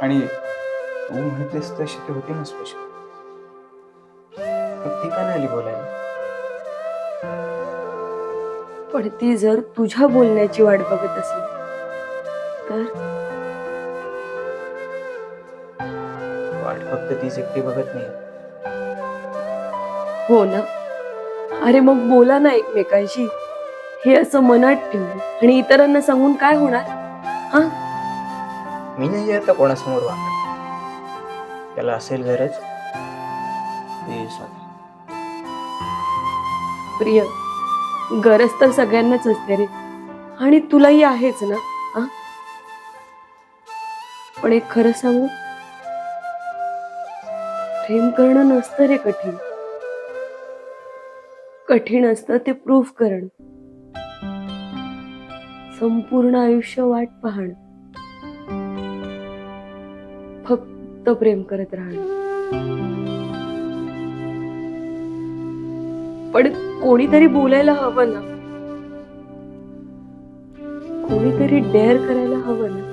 आणि तू म्हणतेस तशी ती होती ना स्पेशल. मग ती का नाही आली बोलायला? पण ती जर तुझ्या बोलण्याची वाट बघत असेल तर वाट फक्त तीच एकटी बघत नाही. हो ना. अरे मग बोला ना एकमेकांशी. हे असं मनात ठेवून आणि इतरांना सांगून काय होणार? हा, मी नाही आता कोणासमोर वागत. त्याला असेल गरज ते सांग. प्रिय, गरज तर सगळ्यांनाच असते रे, आणि तुलाही आहेच ना. हा, पण एक खरं सांगू, प्रेम करणं नसतं रे कठीण. कठीण असतं ते प्रूफ करणं, संपूर्ण आयुष्य वाट पाहणं, फक्त प्रेम करत राहणं. पण कोणीतरी बोलायला हवं ना, कोणीतरी डेअर करायला हवं ना.